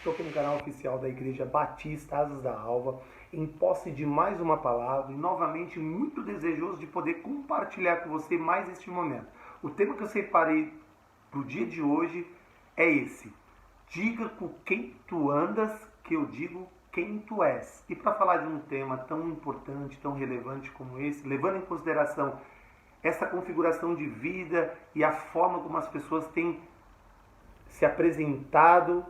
Estou aqui no canal oficial da Igreja Batista Asas da Alva, em posse de mais uma palavra e novamente muito desejoso de poder compartilhar com você mais este momento. O tema que eu separei para o dia de hoje é esse: diga com quem tu andas, que eu digo quem tu és. E para falar de um tema tão importante, tão relevante como esse, levando em consideração essa configuração de vida e a forma como as pessoas têm se apresentado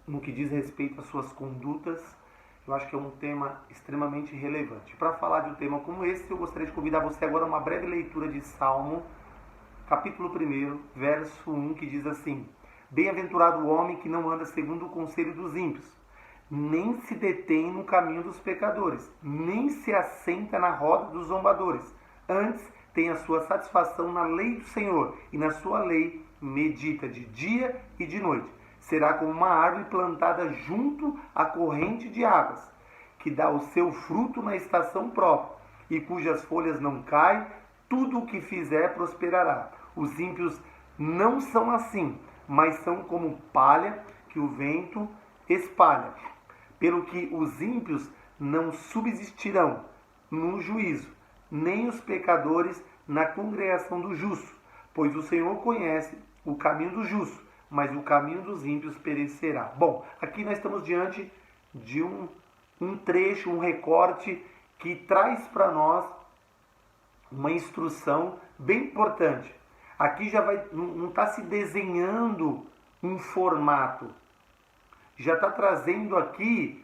no que diz respeito às suas condutas, eu acho que é um tema extremamente relevante. Para falar de um tema como esse, eu gostaria de convidar você agora a uma breve leitura de Salmo, capítulo 1, verso 1, que diz assim: Bem-aventurado o homem que não anda segundo o conselho dos ímpios, nem se detém no caminho dos pecadores, nem se assenta na roda dos zombadores. Antes tem a sua satisfação na lei do Senhor, e na sua lei medita de dia e de noite. Será como uma árvore plantada junto à corrente de águas, que dá o seu fruto na estação própria, e cujas folhas não caem, tudo o que fizer prosperará. Os ímpios não são assim, mas são como palha que o vento espalha. Pelo que os ímpios não subsistirão no juízo, nem os pecadores na congregação dos justos, pois o Senhor conhece o caminho do justo, mas o caminho dos ímpios perecerá. Bom, aqui nós estamos diante de um trecho, um recorte que traz para nós uma instrução bem importante. Aqui já não está se desenhando um formato, já está trazendo aqui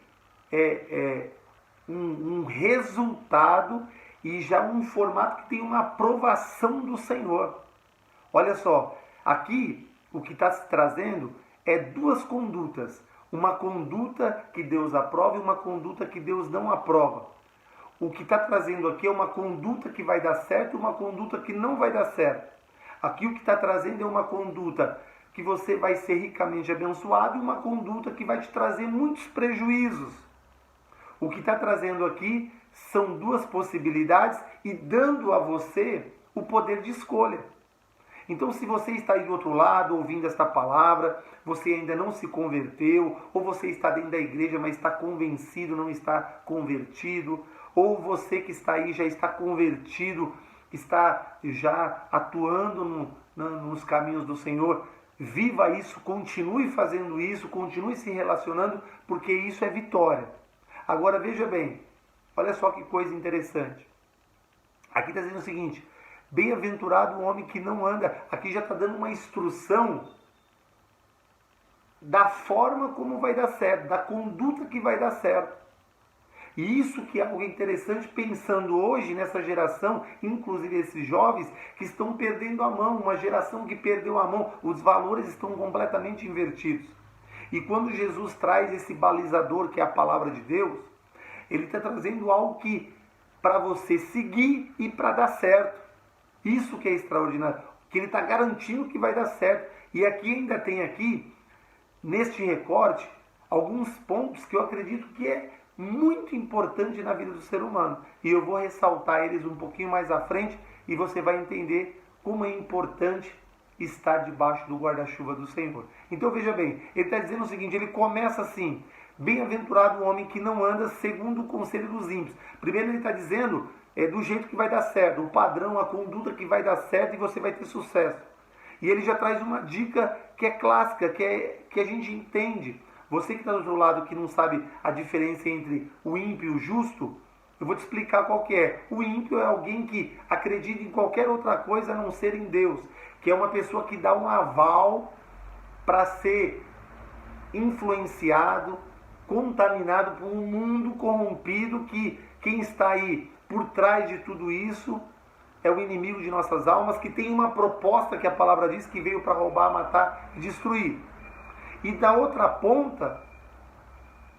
um resultado e já um formato que tem uma aprovação do Senhor. Olha só, aqui o que está se trazendo é duas condutas. Uma conduta que Deus aprova e uma conduta que Deus não aprova. O que está trazendo aqui é uma conduta que vai dar certo e uma conduta que não vai dar certo. Aqui o que está trazendo é uma conduta que você vai ser ricamente abençoado e uma conduta que vai te trazer muitos prejuízos. O que está trazendo aqui são duas possibilidades e dando a você o poder de escolha. Então, se você está aí do outro lado, ouvindo esta palavra, você ainda não se converteu, ou você está dentro da igreja, mas está convencido, não está convertido, ou você que está aí já está convertido, está já atuando nos caminhos do Senhor, viva isso, continue fazendo isso, continue se relacionando, porque isso é vitória. Agora, veja bem, olha só que coisa interessante. Aqui está dizendo o seguinte: bem-aventurado o homem que não anda. Aqui já está dando uma instrução da forma como vai dar certo, da conduta que vai dar certo. E isso que é algo interessante, pensando hoje nessa geração, inclusive esses jovens que estão perdendo a mão, uma geração que perdeu a mão, os valores estão completamente invertidos. E quando Jesus traz esse balizador que é a palavra de Deus, ele está trazendo algo que para você seguir e para dar certo. Isso que é extraordinário, que ele está garantindo que vai dar certo. E aqui ainda tem aqui, neste recorte, alguns pontos que eu acredito que é muito importante na vida do ser humano. E eu vou ressaltar eles um pouquinho mais à frente e você vai entender como é importante estar debaixo do guarda-chuva do Senhor. Então veja bem, ele está dizendo o seguinte, ele começa assim: bem-aventurado o homem que não anda segundo o conselho dos ímpios. Primeiro ele está dizendo do jeito que vai dar certo, o padrão, a conduta que vai dar certo e você vai ter sucesso. E ele já traz uma dica que é clássica, que a gente entende. Você que está do outro lado, que não sabe a diferença entre o ímpio e o justo, eu vou te explicar qual que é. O ímpio é alguém que acredita em qualquer outra coisa a não ser em Deus, que é uma pessoa que dá um aval para ser influenciado, contaminado por um mundo corrompido, que quem está aí por trás de tudo isso é o inimigo de nossas almas, que tem uma proposta que a palavra diz que veio para roubar, matar e destruir. E da outra ponta,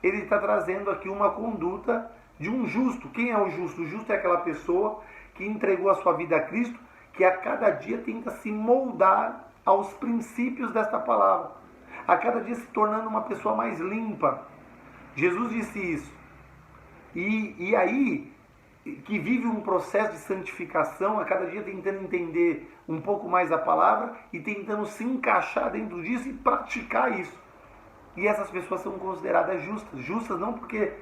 ele está trazendo aqui uma conduta de um justo. Quem é o justo? O justo é aquela pessoa que entregou a sua vida a Cristo, que a cada dia tenta se moldar aos princípios desta palavra, a cada dia se tornando uma pessoa mais limpa. Jesus disse isso. E aí, que vive um processo de santificação, a cada dia tentando entender um pouco mais a palavra e tentando se encaixar dentro disso e praticar isso. E essas pessoas são consideradas justas. Justas não porque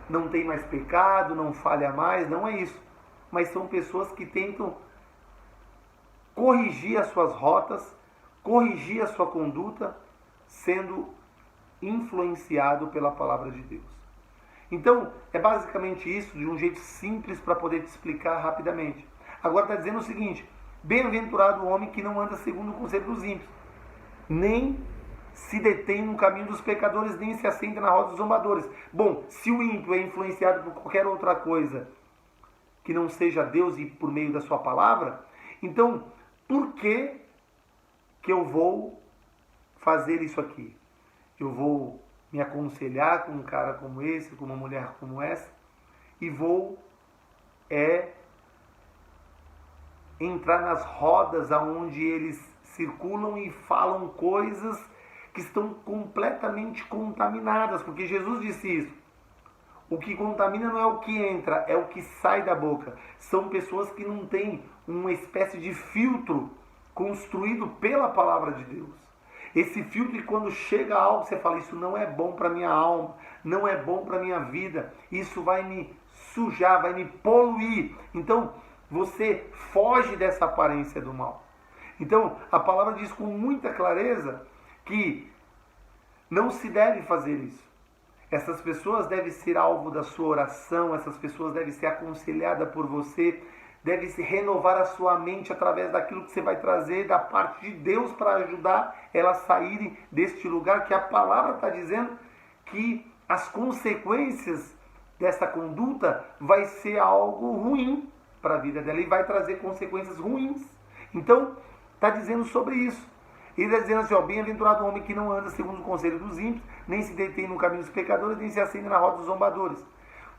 não tem mais pecado, não falha mais, não é isso. Mas são pessoas que tentam corrigir as suas rotas, corrigir a sua conduta, sendo influenciado pela palavra de Deus. Então, é basicamente isso, de um jeito simples para poder te explicar rapidamente. Agora está dizendo o seguinte: bem-aventurado o homem que não anda segundo o conselho dos ímpios, nem se detém no caminho dos pecadores, nem se assenta na roda dos zombadores. Bom, se o ímpio é influenciado por qualquer outra coisa que não seja Deus e por meio da sua palavra, então por que eu vou fazer isso aqui? Eu vou me aconselhar com um cara como esse, com uma mulher como essa, e vou entrar nas rodas aonde eles circulam e falam coisas que estão completamente contaminadas, porque Jesus disse isso. O que contamina não é o que entra, é o que sai da boca. São pessoas que não têm uma espécie de filtro construído pela palavra de Deus. Esse filtro, e quando chega algo, você fala: isso não é bom para minha alma, não é bom para minha vida, isso vai me sujar, vai me poluir. Então, você foge dessa aparência do mal. Então, a palavra diz com muita clareza que não se deve fazer isso. Essas pessoas devem ser alvo da sua oração, essas pessoas devem ser aconselhadas por você, deve se renovar a sua mente através daquilo que você vai trazer da parte de Deus para ajudar elas a saírem deste lugar, que a palavra está dizendo que as consequências dessa conduta vai ser algo ruim para a vida dela e vai trazer consequências ruins. Então, está dizendo sobre isso. Ele está dizendo assim: bem-aventurado o homem que não anda segundo o conselho dos ímpios, nem se detém no caminho dos pecadores, nem se assenta na roda dos zombadores.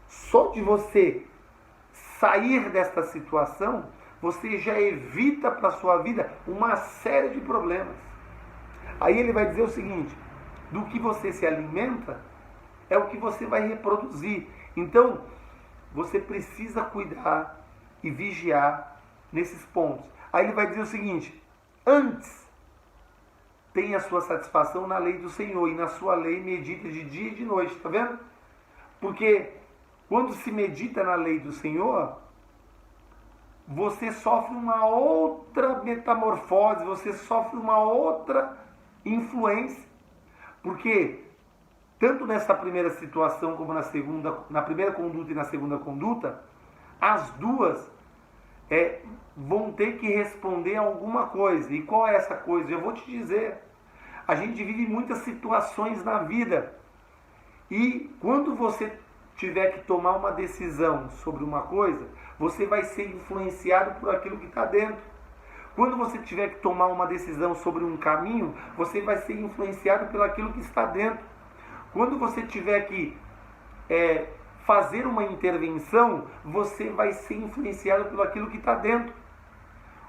Só de você sair desta situação, você já evita para a sua vida uma série de problemas. Aí ele vai dizer o seguinte: do que você se alimenta é o que você vai reproduzir. Então, você precisa cuidar e vigiar nesses pontos. Aí ele vai dizer o seguinte: antes, tenha a sua satisfação na lei do Senhor, e na sua lei medita de dia e de noite. Está vendo? Porque quando se medita na lei do Senhor, você sofre uma outra metamorfose, você sofre uma outra influência. Porque tanto nessa primeira situação como na segunda, na primeira conduta e na segunda conduta, as duas vão ter que responder a alguma coisa. E qual é essa coisa? Eu vou te dizer. A gente vive muitas situações na vida. E quando você tiver que tomar uma decisão sobre uma coisa, você vai ser influenciado por aquilo que está dentro. Quando você tiver que tomar uma decisão sobre um caminho, você vai ser influenciado pelo aquilo que está dentro. Quando você tiver que fazer uma intervenção, você vai ser influenciado pelo aquilo que está dentro.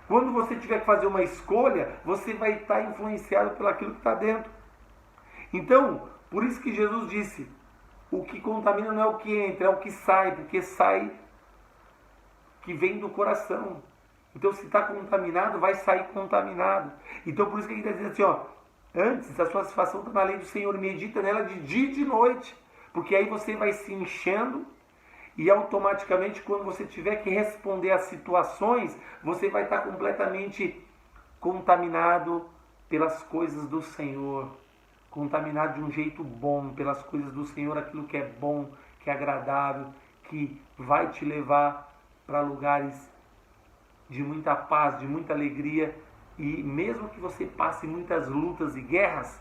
Quando você tiver que fazer uma escolha, você vai estar influenciado pelo aquilo que está dentro. Então, por isso que Jesus disse: o que contamina não é o que entra, é o que sai, porque sai que vem do coração. Então, se está contaminado, vai sair contaminado. Então, por isso que ele está dizendo assim: antes, a sua satisfação está na lei do Senhor, medita nela de dia e de noite, porque aí você vai se enchendo e automaticamente, quando você tiver que responder às situações, você vai estar completamente contaminado pelas coisas do Senhor, contaminado de um jeito bom, pelas coisas do Senhor, aquilo que é bom, que é agradável, que vai te levar para lugares de muita paz, de muita alegria. E mesmo que você passe muitas lutas e guerras,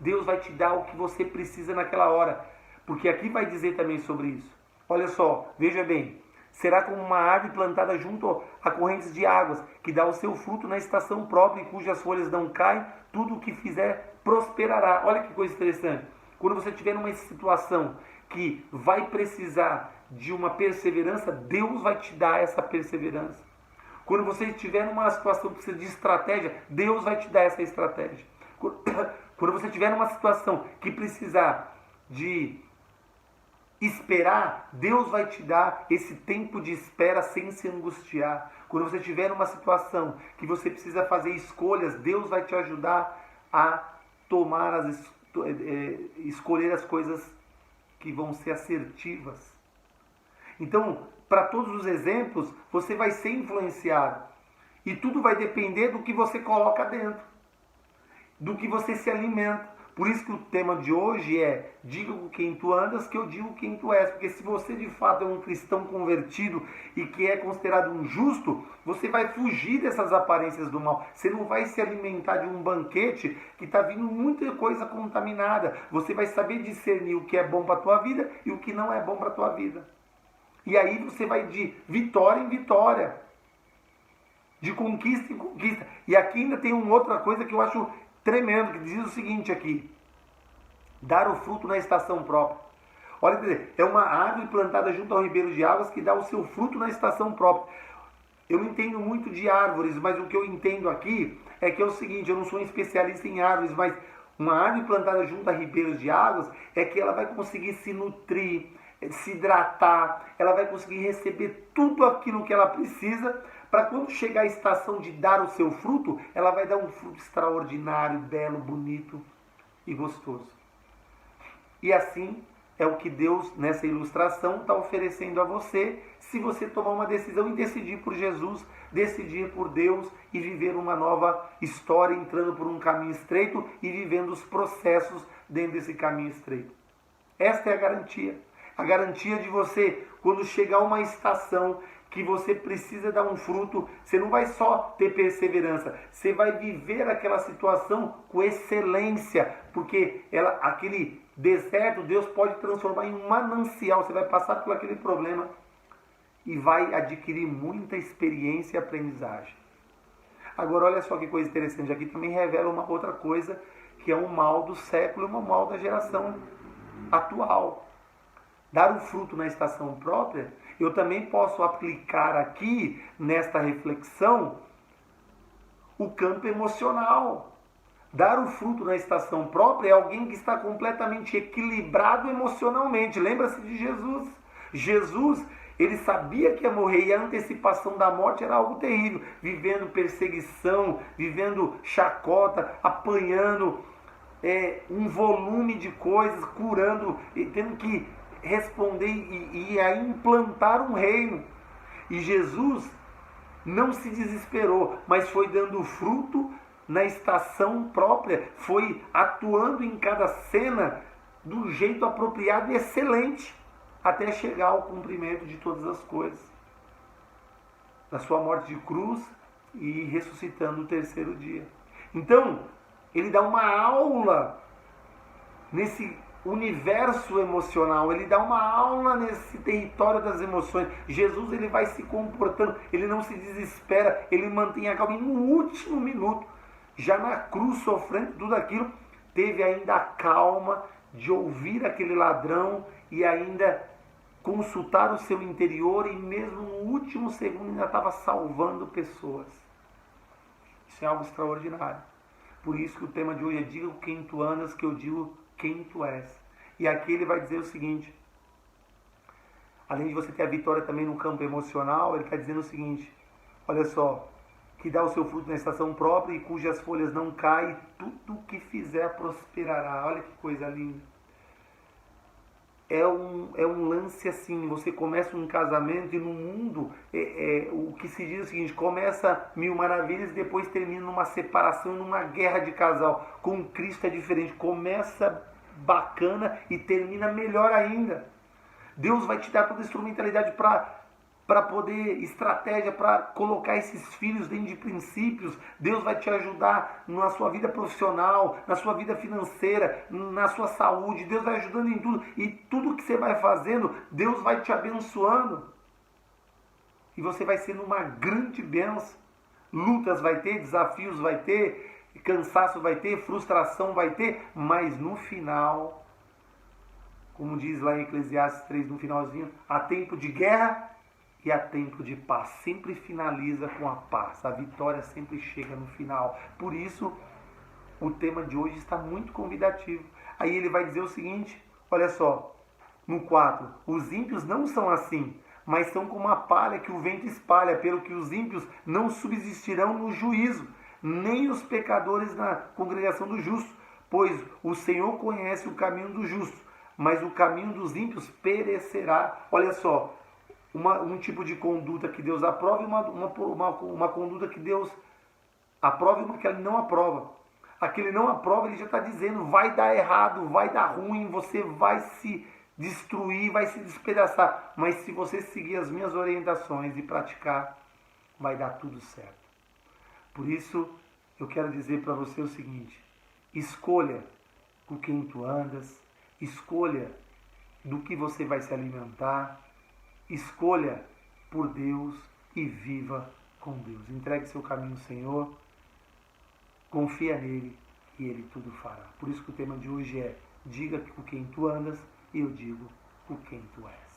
Deus vai te dar o que você precisa naquela hora. Porque aqui vai dizer também sobre isso. Olha só, veja bem: será como uma árvore plantada junto a correntes de águas, que dá o seu fruto na estação própria e cujas folhas não caem, tudo o que fizer prosperará. Olha que coisa interessante. Quando você estiver numa situação que vai precisar de uma perseverança, Deus vai te dar essa perseverança. Quando você estiver numa situação que precisa de estratégia, Deus vai te dar essa estratégia. Quando você estiver numa situação que precisar de esperar, Deus vai te dar esse tempo de espera sem se angustiar. Quando você estiver numa situação que você precisa fazer escolhas, Deus vai te ajudar a escolher as coisas que vão ser assertivas. Então, para todos os exemplos, você vai ser influenciado. E tudo vai depender do que você coloca dentro, do que você se alimenta. Por isso que o tema de hoje é: diga com quem tu andas, que eu digo quem tu és. Porque se você de fato é um cristão convertido e que é considerado um justo, você vai fugir dessas aparências do mal. Você não vai se alimentar de um banquete que está vindo muita coisa contaminada. Você vai saber discernir o que é bom para a tua vida e o que não é bom para a tua vida. E aí você vai de vitória em vitória, de conquista em conquista. E aqui ainda tem uma outra coisa que eu acho tremendo, que diz o seguinte aqui: dar o fruto na estação própria. Olha, quer dizer, é uma árvore plantada junto ao ribeiro de águas que dá o seu fruto na estação própria. Eu não entendo muito de árvores, mas o que eu entendo aqui é que é o seguinte: eu não sou um especialista em árvores, mas uma árvore plantada junto a ribeiros de águas é que ela vai conseguir se nutrir, se hidratar, ela vai conseguir receber tudo aquilo que ela precisa, para quando chegar a estação de dar o seu fruto, ela vai dar um fruto extraordinário, belo, bonito e gostoso. E assim é o que Deus, nessa ilustração, está oferecendo a você, se você tomar uma decisão e decidir por Jesus, decidir por Deus e viver uma nova história, entrando por um caminho estreito e vivendo os processos dentro desse caminho estreito. Esta é a garantia. A garantia de você, quando chegar uma estação que você precisa dar um fruto, você não vai só ter perseverança, você vai viver aquela situação com excelência, porque aquele deserto Deus pode transformar em um manancial. Você vai passar por aquele problema e vai adquirir muita experiência e aprendizagem. Agora olha só que coisa interessante, aqui também revela uma outra coisa, que é um mal do século, um mal da geração atual. Dar o fruto na estação própria, eu também posso aplicar aqui, nesta reflexão, o campo emocional. Dar o fruto na estação própria é alguém que está completamente equilibrado emocionalmente. Lembra-se de Jesus. Jesus, ele sabia que ia morrer e a antecipação da morte era algo terrível. Vivendo perseguição, vivendo chacota, apanhando um volume de coisas, curando, tendo que responder e a implantar um reino. E Jesus não se desesperou, mas foi dando fruto na estação própria, foi atuando em cada cena do jeito apropriado e excelente, até chegar ao cumprimento de todas as coisas, da sua morte de cruz e ressuscitando no terceiro dia. Então, ele dá uma aula nesse universo emocional, ele dá uma aula nesse território das emoções. Jesus, ele vai se comportando, ele não se desespera, ele mantém a calma. E no último minuto, já na cruz, sofrendo tudo aquilo, teve ainda a calma de ouvir aquele ladrão e ainda consultar o seu interior, e mesmo no último segundo ainda estava salvando pessoas. Isso é algo extraordinário. Por isso que o tema de hoje é: diga com quem tu andas, que eu digo quem tu és. E aqui ele vai dizer o seguinte: além de você ter a vitória também no campo emocional, ele está dizendo o seguinte: olha só, que dá o seu fruto na estação própria e cujas folhas não caem, tudo que fizer prosperará. Olha que coisa linda. É um lance assim: você começa um casamento e no mundo, o que se diz é o seguinte: começa mil maravilhas e depois termina numa separação, numa guerra de casal. Com Cristo é diferente, começa bacana e termina melhor ainda. Deus vai te dar toda a instrumentalidade para poder, estratégia para colocar esses filhos dentro de princípios. Deus vai te ajudar na sua vida profissional, na sua vida financeira, na sua saúde. Deus vai ajudando em tudo. E tudo que você vai fazendo, Deus vai te abençoando. E você vai sendo uma grande bênção. Lutas vai ter, desafios vai ter, cansaço vai ter, frustração vai ter, mas no final, como diz lá em Eclesiastes 3, no finalzinho, há tempo de guerra e há tempo de paz. Sempre finaliza com a paz. A vitória sempre chega no final. Por isso, o tema de hoje está muito convidativo. Aí ele vai dizer o seguinte, olha só, no 4. Os ímpios não são assim, mas são como a palha que o vento espalha, pelo que os ímpios não subsistirão no juízo, nem os pecadores na congregação dos justos. pois o Senhor conhece o caminho do justo, mas o caminho dos ímpios perecerá. Olha só, um tipo de conduta que Deus aprova e uma conduta que Deus aprova e uma que Ele não aprova. Aquele não aprova, Ele já está dizendo, vai dar errado, vai dar ruim, você vai se destruir, vai se despedaçar. Mas se você seguir as minhas orientações e praticar, vai dar tudo certo. Por isso, eu quero dizer para você o seguinte: escolha com quem tu andas, escolha do que você vai se alimentar, escolha por Deus e viva com Deus. Entregue seu caminho ao Senhor, confia nele e Ele tudo fará. Por isso que o tema de hoje é: diga com quem tu andas e eu digo com quem tu és.